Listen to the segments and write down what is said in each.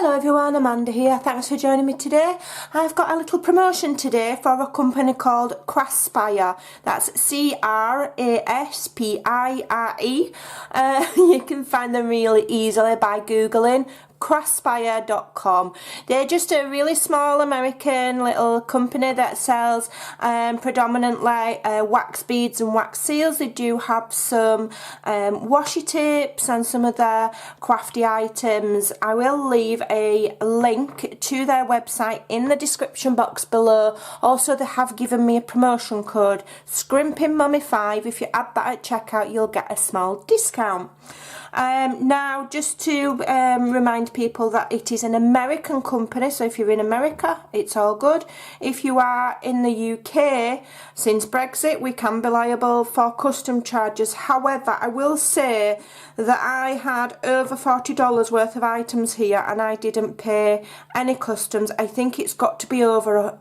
Hello everyone, Amanda here. Thanks for joining me today. I've got a little promotion today for a company called Craspire. That's C-R-A-S-P-I-R-E. You can find them really easily by Googling Craspire.com. They're just a really small American little company that sells predominantly wax beads and wax seals. They do have some washi tapes and some other crafty items. I will leave a link to their website in the description box below. Also, they have given me a promotion code, Scrimpingmommy5. If you add that at checkout, you'll get a small discount. Now, just to remind people that it is an American company, so if you're in America, it's all good. If you are in the UK, since Brexit, we can be liable for custom charges. However, I will say that I had over $40 worth of items here and I didn't pay any customs. I think it's got to be over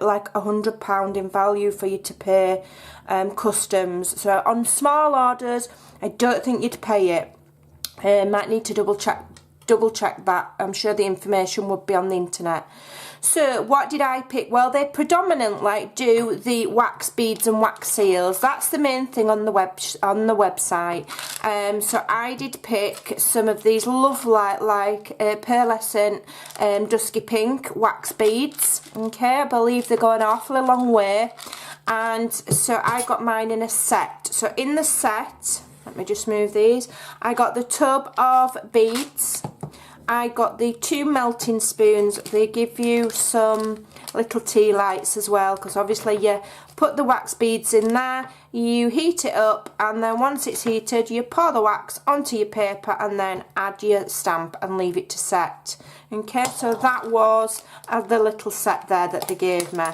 like £100 in value for you to pay customs. So on small orders, I don't think you'd pay it. Might need to double check that. I'm sure the information would be on the internet. So what did I pick? Well, they predominantly do the wax beads and wax seals. That's the main thing on the website. So I did pick some of these lovely, like pearlescent dusky pink wax beads. Okay, I believe they go an awfully long way. And so I got mine in a set. So in the set, let me just move these. I got the tub of beads. I got the 2 melting spoons. They give you some little tea lights as well, because obviously you put the wax beads in there, you heat it up, and then once it's heated, you pour the wax onto your paper and then add your stamp and leave it to set. Okay, so that was the little set there that they gave me.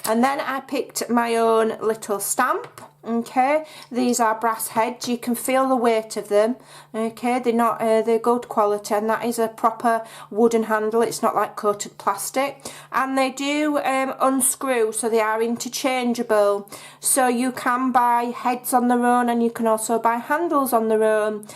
And then I picked my own little stamp. Okay, these are brass heads. You can feel the weight of them. Okay, they're good quality, and that is a proper wooden handle. It's not like coated plastic, and they do unscrew, so they are interchangeable. So you can buy heads on their own, and you can also buy handles on their own.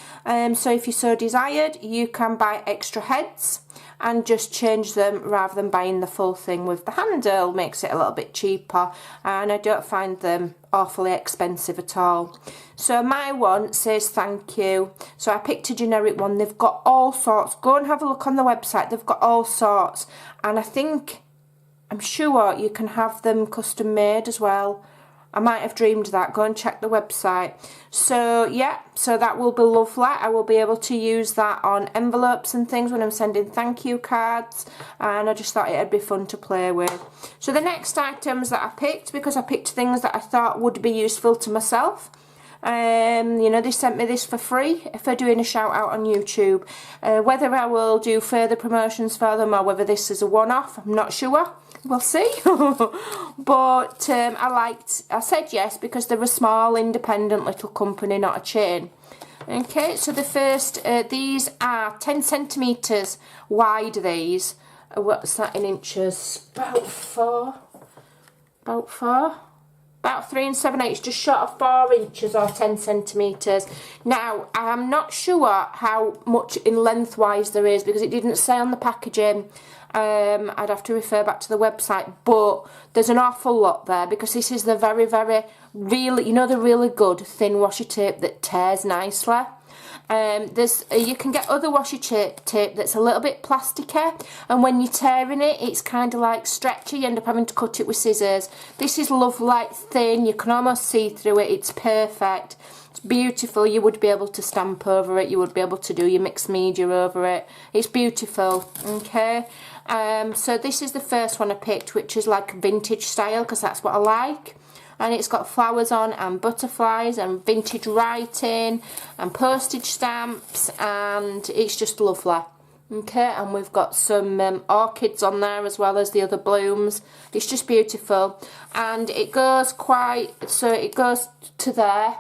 So if you so desired, you can buy extra heads and just change them rather than buying the full thing with the handle. Makes it a little bit cheaper, and I don't find them awfully expensive at all. So my one says thank you, so I picked a generic one. They've got all sorts. Go and have a look on the website. They've got all sorts, and I'm sure you can have them custom made as well. I might have dreamed that. Go and check the website. So yeah, so that will be lovely. I will be able to use that on envelopes and things when I'm sending thank you cards, and I just thought it'd be fun to play with. So the next items that I picked, because I picked things that I thought would be useful to myself. You know, they sent me this for free for doing a shout out on YouTube. Whether I will do further promotions for them or whether this is a one-off, I'm not sure. We'll see. But I said yes because they're a small independent little company, not a chain. Okay, so the first, these are 10 centimetres wide, these. What's that in inches? About 3 7/8, just short of 4 inches or 10 centimetres. Now, I'm not sure how much in lengthwise there is because it didn't say on the packaging. I'd have to refer back to the website, but there's an awful lot there because this is the very, very, really, you know, the really good thin washi tape that tears nicely. You can get other washi tape that's a little bit plasticky, and when you're tearing it, it's kind of like stretchy. You end up having to cut it with scissors. This is lovely, thin. You can almost see through it. It's perfect. It's beautiful. You would be able to stamp over it. You would be able to do your mixed media over it. It's beautiful. Okay. So this is the first one I picked, which is like vintage style because that's what I like. And it's got flowers on and butterflies and vintage writing and postage stamps, and it's just lovely. Okay, and we've got some orchids on there as well as the other blooms. It's just beautiful, and it goes it goes to there,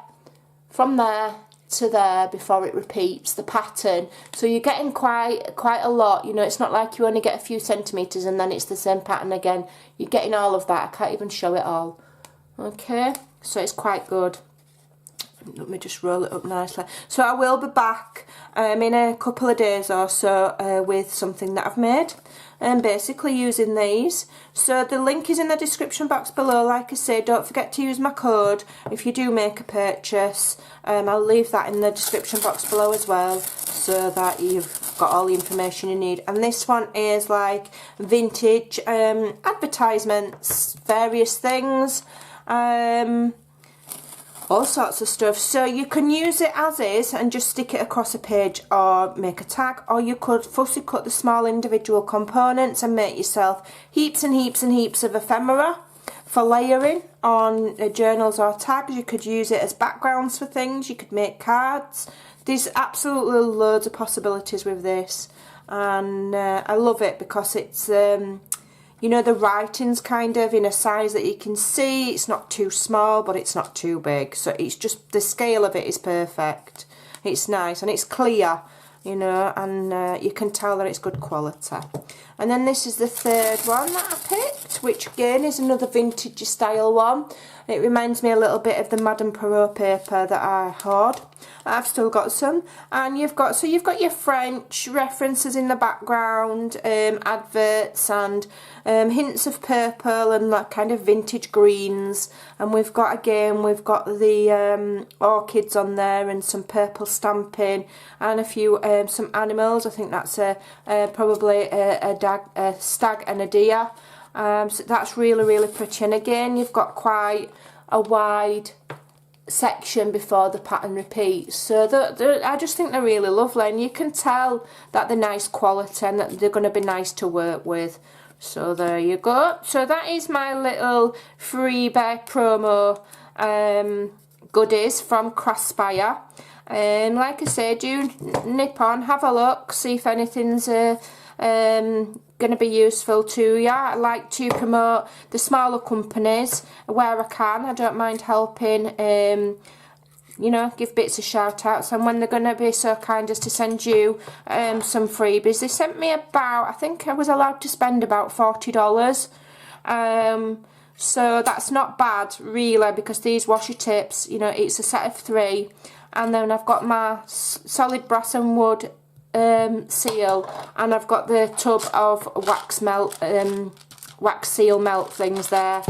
from there to there before it repeats the pattern. So you're getting quite a lot. You know, it's not like you only get a few centimetres and then it's the same pattern again. You're getting all of that. I can't even show it all. Okay, so it's quite good. Let me just roll it up nicely. So I will be back in a couple of days or so with something that I've made, and basically using these. So the link is in the description box below. Like I say, don't forget to use my code if you do make a purchase. I'll leave that in the description box below as well, so that you've got all the information you need. And this one is like vintage advertisements, various things, all sorts of stuff. So you can use it as is and just stick it across a page or make a tag, or you could fussy cut the small individual components and make yourself heaps and heaps and heaps of ephemera for layering on journals or tags. You could use it as backgrounds for things, you could make cards. There's absolutely loads of possibilities with this, and I love it because it's you know, the writing's kind of in a size that you can see. It's not too small, but it's not too big. So it's just, the scale of it is perfect. It's nice and it's clear, you know, and you can tell that it's good quality. And then this is the third one that I picked, which again is another vintage style one. It reminds me a little bit of the Madame Perrault paper that I hoard. I've still got some, and you've got your French references in the background, adverts, and hints of purple and that kind of vintage greens. And we've got the orchids on there and some purple stamping and a few some animals. I think that's probably a stag and a deer. So that's really, really pretty. And again, you've got quite a wide section before the pattern repeats. So I just think they're really lovely, and you can tell that they're nice quality and that they're going to be nice to work with. So there you go. So that is my little freebie promo goodies from Crossfire. Like I say, do nip on, have a look, see if anything's going to be useful to you. I like to promote the smaller companies where I can. I don't mind helping, you know, give bits of shout outs, and when they're going to be so kind as to send you some freebies. They sent me about, I think I was allowed to spend about $40, so that's not bad really, because these washi tips, you know, it's a set of 3, and then I've got my solid brass and wood seal, and I've got the tub of wax seal melt things there,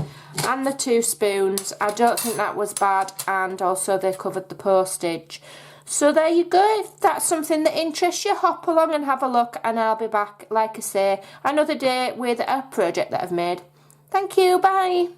and the 2 spoons. I don't think that was bad, and also they covered the postage. So there you go. If that's something that interests you, hop along and have a look, and I'll be back, like I say, another day with a project that I've made. Thank you, bye.